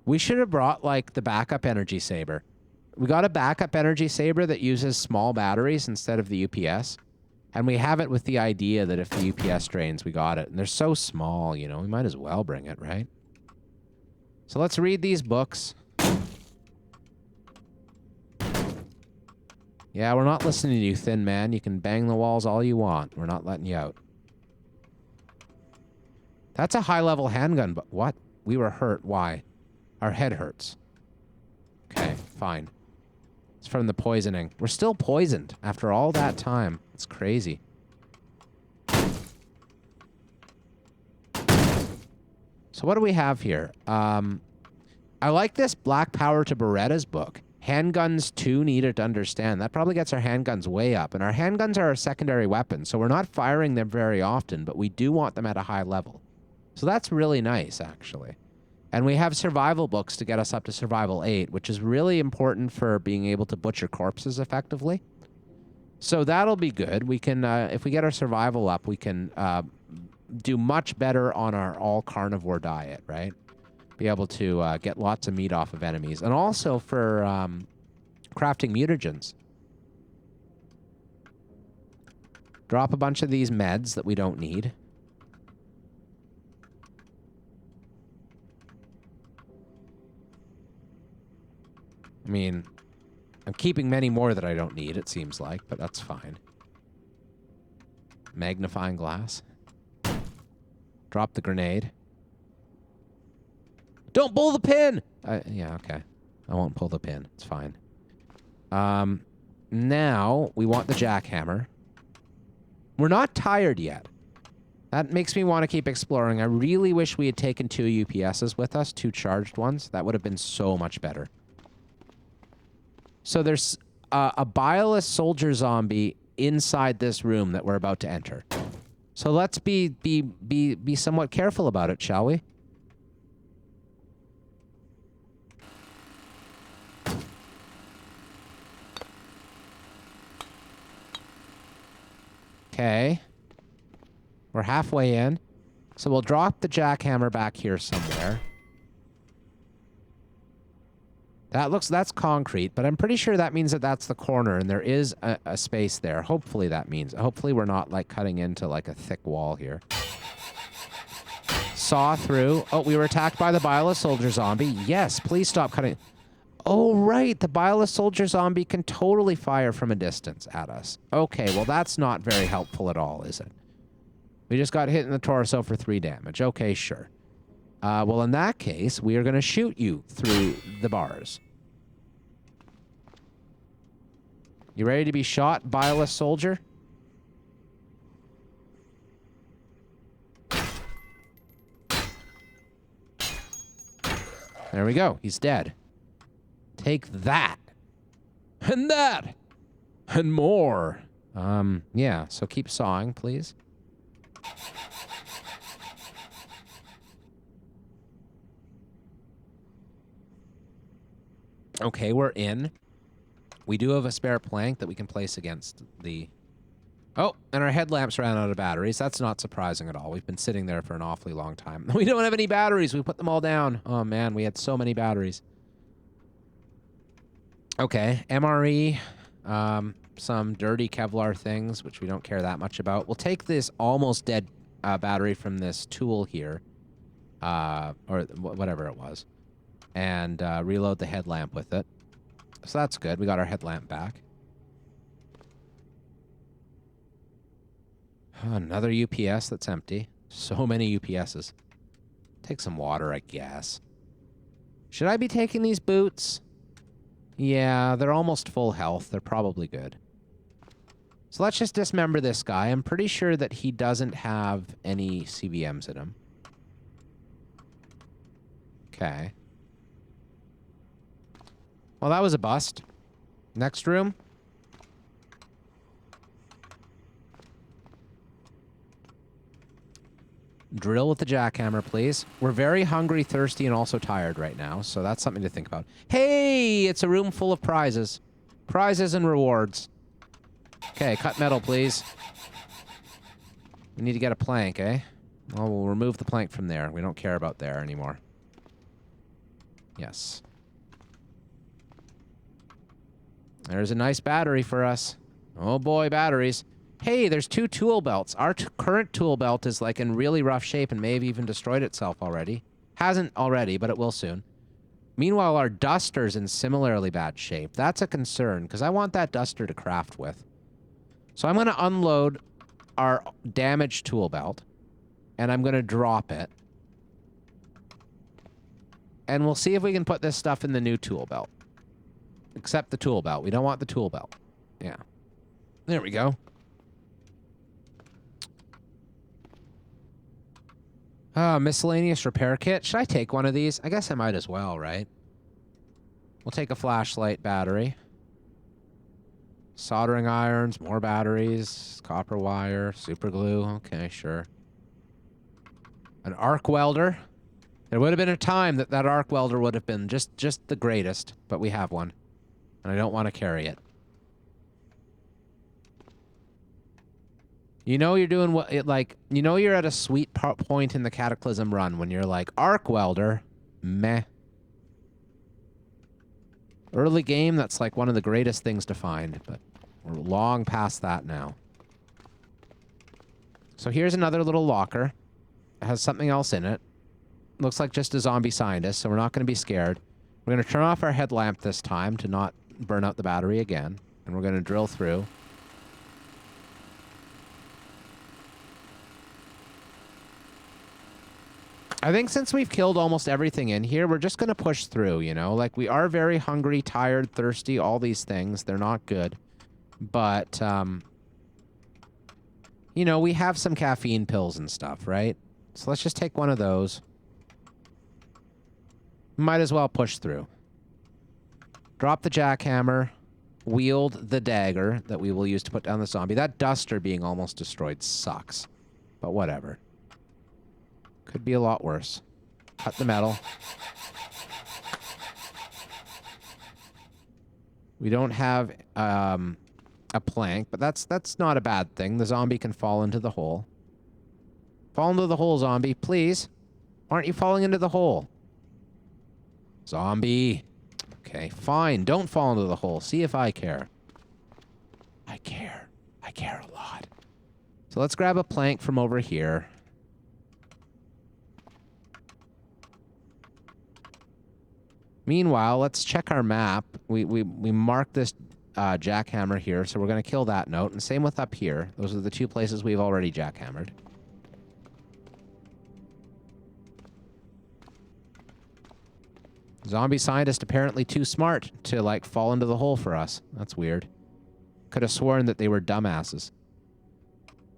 [SPEAKER 1] We should have brought, like, the backup energy saber. We got a backup energy saber that uses small batteries instead of the UPS. And we have it with the idea that if the UPS drains, we got it. And they're so small, you know, we might as well bring it, right? So let's read these books. Yeah, we're not listening to you, thin man. You can bang the walls all you want. We're not letting you out. That's a high-level handgun, but what? We were hurt. Why? Our head hurts. Okay, fine. It's from the poisoning. We're still poisoned after all that time. It's crazy. So what do we have here? I like this Black Power to Beretta's book. Handguns too needed to understand. That probably gets our handguns way up. And our handguns are our secondary weapon, so we're not firing them very often, but we do want them at a high level. So that's really nice, actually. And we have survival books to get us up to survival 8, which is really important for being able to butcher corpses effectively. So that'll be good. We can, if we get our survival up, we can do much better on our all-carnivore diet, right? Be able to get lots of meat off of enemies. And also for crafting mutagens. Drop a bunch of these meds that we don't need. I mean, I'm keeping many more that I don't need, it seems like, but that's fine. Magnifying glass. Drop the grenade. Don't pull the pin! Yeah, okay. I won't pull the pin. It's fine. Now, we want the jackhammer. We're not tired yet. That makes me want to keep exploring. I really wish we had taken 2 UPSs with us, 2 charged ones. That would have been so much better. So there's a bileless soldier zombie inside this room that we're about to enter. So let's be somewhat careful about it, shall we? Okay. We're halfway in. So we'll drop the jackhammer back here somewhere. That's concrete, but I'm pretty sure that means that that's the corner and there is a space there. Hopefully that means, hopefully we're not like cutting into like a thick wall here. Saw through. Oh, we were attacked by the Bilious Soldier Zombie. Yes, please stop cutting. Oh, right. The Bilious Soldier Zombie can totally fire from a distance at us. Okay, well, that's not very helpful at all, is it? We just got hit in the torso for 3 damage. Okay, sure. Well, in that case, we are going to shoot you through the bars. You ready to be shot, Bilious Soldier? There we go. He's dead. Take that. And that. And more. Yeah, so keep sawing, please. Okay, we're in. We do have a spare plank that we can place against the... Oh, and our headlamps ran out of batteries. That's not surprising at all. We've been sitting there for an awfully long time. We don't have any batteries. We put them all down. Oh, man, we had so many batteries. Okay, MRE, some dirty Kevlar things, which we don't care that much about. We'll take this almost dead battery from this tool here, or whatever it was, and reload the headlamp with it. So that's good. We got our headlamp back. Another UPS that's empty. So many UPSs. Take some water, I guess. Should I be taking these boots? Yeah, they're almost full health. They're probably good. So let's just dismember this guy. I'm pretty sure that he doesn't have any CBMs in him. Okay. Well, that was a bust. Next room. Drill with the jackhammer, please. We're very hungry, thirsty, and also tired right now, so that's something to think about. Hey, it's a room full of prizes. Prizes and rewards. Okay, cut metal, please. We need to get a plank, eh? Well, we'll remove the plank from there. We don't care about there anymore. Yes. There's a nice battery for us. Oh boy, batteries. Hey, there's 2 tool belts. Our current tool belt is like in really rough shape and may have even destroyed itself already. Hasn't already, but it will soon. Meanwhile, our duster's in similarly bad shape. That's a concern, because I want that duster to craft with. So I'm going to unload our damaged tool belt, and I'm going to drop it. And we'll see if we can put this stuff in the new tool belt. Except the tool belt. We don't want the tool belt. Yeah. There we go. Miscellaneous repair kit. Should I take one of these? I guess I might as well, right? We'll take a flashlight battery. Soldering irons, more batteries, copper wire, super glue. Okay, sure. An arc welder. There would have been a time that that arc welder would have been just the greatest, but we have one. And I don't want to carry it. You know you're doing what it like, you know you're at a sweet point in the Cataclysm run when you're like, arc welder, meh. Early game, that's like one of the greatest things to find, but we're long past that now. So here's another little locker. It has something else in it. Looks like just a zombie scientist, so we're not going to be scared. We're going to turn off our headlamp this time to not burn out the battery again, and we're going to drill through. I think since we've killed almost everything in here, we're just going to push through, you know? Like, we are very hungry, tired, thirsty, all these things. They're not good. But, you know, we have some caffeine pills and stuff, right? So let's just take one of those. Might as well push through. Drop the jackhammer. Wield the dagger that we will use to put down the zombie. That duster being almost destroyed sucks. But whatever. Could be a lot worse. Cut the metal. We don't have a plank, but that's not a bad thing. The zombie can fall into the hole. Fall into the hole, zombie, please. Aren't you falling into the hole? Zombie. Okay, fine. Don't fall into the hole. See if I care. I care. I care a lot. So let's grab a plank from over here. Meanwhile, let's check our map. We marked this jackhammer here, so we're going to kill that note. And same with up here. Those are the two places we've already jackhammered. Zombie scientist apparently too smart to, like, fall into the hole for us. That's weird. Could have sworn that they were dumbasses.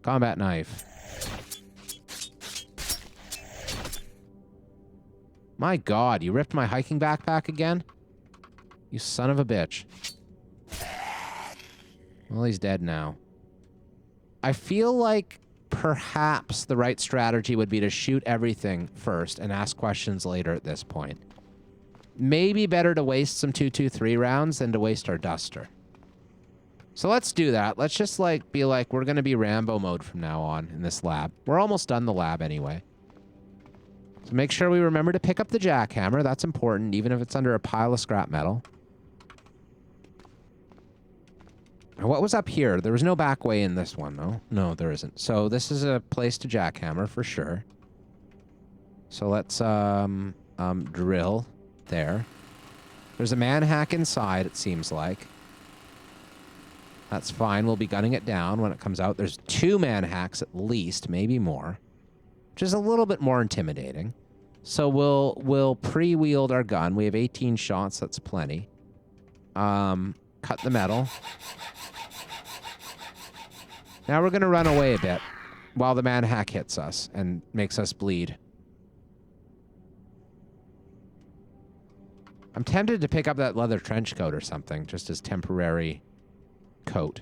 [SPEAKER 1] Combat knife. My God, you ripped my hiking backpack again? You son of a bitch. Well, he's dead now. I feel like perhaps the right strategy would be to shoot everything first and ask questions later at this point. Maybe better to waste some 223 rounds than to waste our duster. So let's do that. Let's just, like, be like, we're going to be Rambo mode from now on in this lab. We're almost done the lab anyway. So make sure we remember to pick up the jackhammer. That's important, even if it's under a pile of scrap metal. What was up here? There was no back way in this one, though. No, there isn't. So this is a place to jackhammer for sure. So let's drill there. There's a manhack inside, it seems like. That's fine. We'll be gunning it down when it comes out. There's 2 manhacks at least, maybe more, which is a little bit more intimidating. So we'll pre-wield our gun. We have 18 shots. That's plenty. Cut the metal. Now we're going to run away a bit while the manhack hits us and makes us bleed. I'm tempted to pick up that leather trench coat or something, just as temporary coat.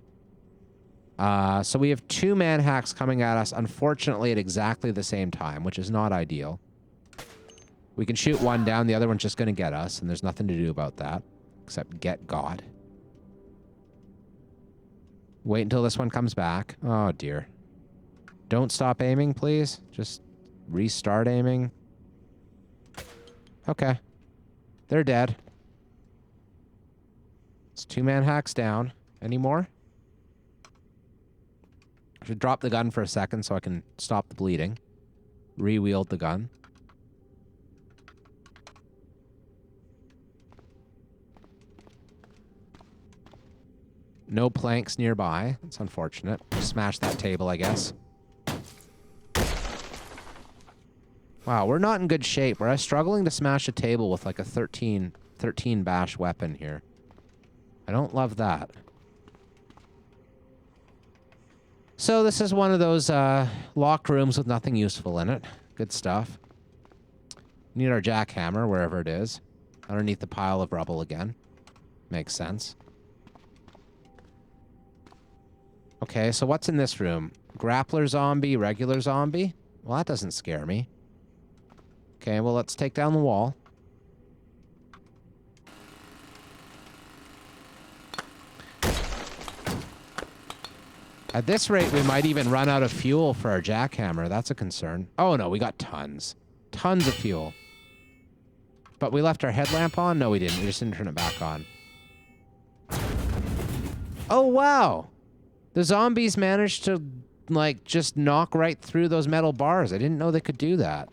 [SPEAKER 1] So we have 2 manhacks coming at us, unfortunately, at exactly the same time, which is not ideal. We can shoot one down, the other one's just going to get us, and there's nothing to do about that, except get God. Wait until this one comes back. Oh, dear. Don't stop aiming, please. Just restart aiming. Okay. They're dead. It's 2 manhacks down. Any more? I should drop the gun for a second so I can stop the bleeding. Re-wield the gun. No planks nearby. That's unfortunate. Smash that table, I guess. Wow, we're not in good shape. We're struggling to smash a table with like a 13 bash weapon here. I don't love that. So this is one of those locked rooms with nothing useful in it. Good stuff. Need our jackhammer, wherever it is. Underneath the pile of rubble again. Makes sense. Okay, so what's in this room? Grappler zombie, regular zombie? Well, that doesn't scare me. Okay, well, let's take down the wall. At this rate, we might even run out of fuel for our jackhammer. That's a concern. Oh, no, we got tons. Tons of fuel. But we left our headlamp on? No, we didn't. We just didn't turn it back on. Oh, wow. The zombies managed to, like, just knock right through those metal bars. I didn't know they could do that.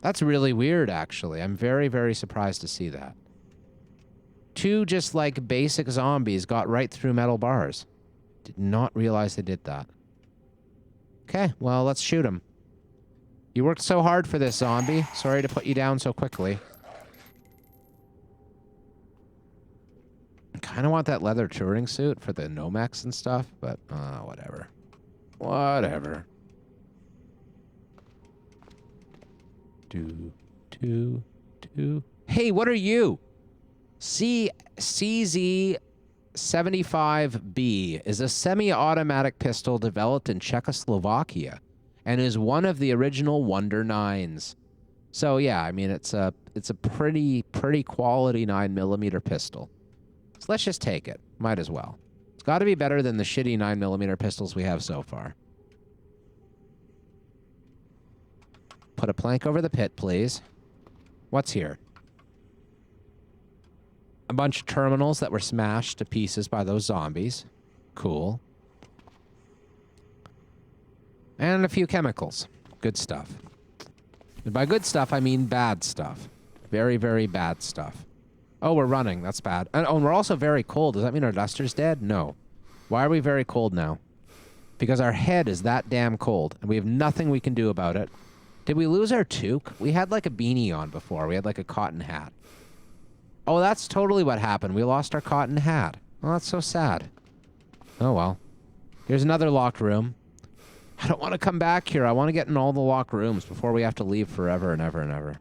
[SPEAKER 1] That's really weird, actually. I'm very, very surprised to see that. 2 just, like, basic zombies got right through metal bars. Did not realize they did that. Okay, well, let's shoot him. You worked so hard for this, zombie. Sorry to put you down so quickly. I kind of want that leather touring suit for the Nomex and stuff, but whatever. Whatever. Hey, what are you? CZ75B is a semi-automatic pistol developed in Czechoslovakia and is one of the original Wonder 9s. So yeah, I mean it's a pretty quality 9mm pistol. So let's just take it. Might as well. It's got to be better than the shitty 9mm pistols we have so far. Put a plank over the pit, please. What's here? A bunch of terminals that were smashed to pieces by those zombies. Cool. And a few chemicals. Good stuff. And by good stuff, I mean bad stuff. Very, very bad stuff. Oh, we're running. That's bad. And we're also very cold. Does that mean our duster's dead? No. Why are we very cold now? Because our head is that damn cold, and we have nothing we can do about it. Did we lose our toque? We had like a beanie on before. We had like a cotton hat. Oh, that's totally what happened. We lost our cotton hat. Oh, that's so sad. Oh, well. Here's another locked room. I don't want to come back here. I want to get in all the locked rooms before we have to leave forever and ever and ever.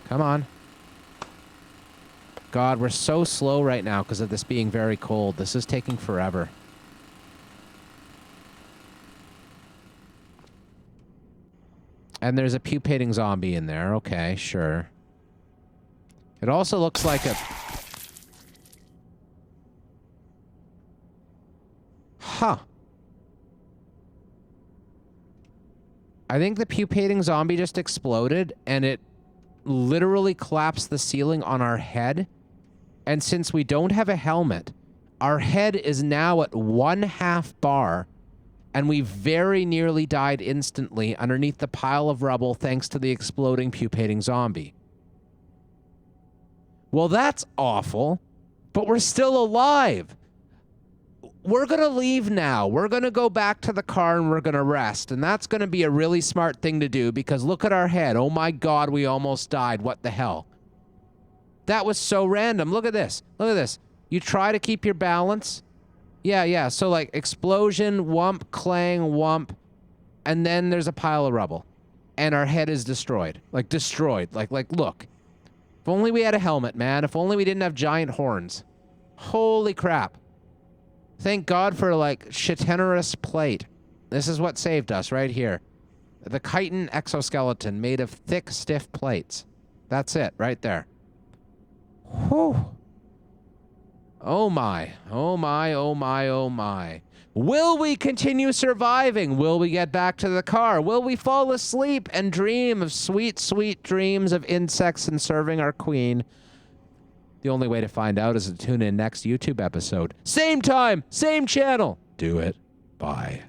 [SPEAKER 1] Come on. God, we're so slow right now because of this being very cold. This is taking forever. And there's a pupating zombie in there. Okay, sure. It also looks like a... Huh. I think the pupating zombie just exploded, and it literally collapsed the ceiling on our head. And since we don't have a helmet, our head is now at 1/2 bar, and we very nearly died instantly underneath the pile of rubble thanks to the exploding pupating zombie. Well, that's awful, but we're still alive. We're going to leave now. We're going to go back to the car and we're going to rest. And that's going to be a really smart thing to do because look at our head. Oh my God, we almost died. What the hell? That was so random. Look at this. Look at this. You try to keep your balance. Yeah. So like explosion, whump, clang, whump. And then there's a pile of rubble. And our head is destroyed. Like destroyed. Like look. If only we had a helmet, man. If only we didn't have giant horns. Holy crap. Thank God for, like, chitinous plate. This is what saved us right here. The chitin exoskeleton made of thick, stiff plates. That's it, right there. Whew. Oh my. Oh my, oh my, oh my. Will we continue surviving? Will we get back to the car? Will we fall asleep and dream of sweet, sweet dreams of insects and serving our queen? The only way to find out is to tune in next YouTube episode. Same time, same channel. Do it. Bye.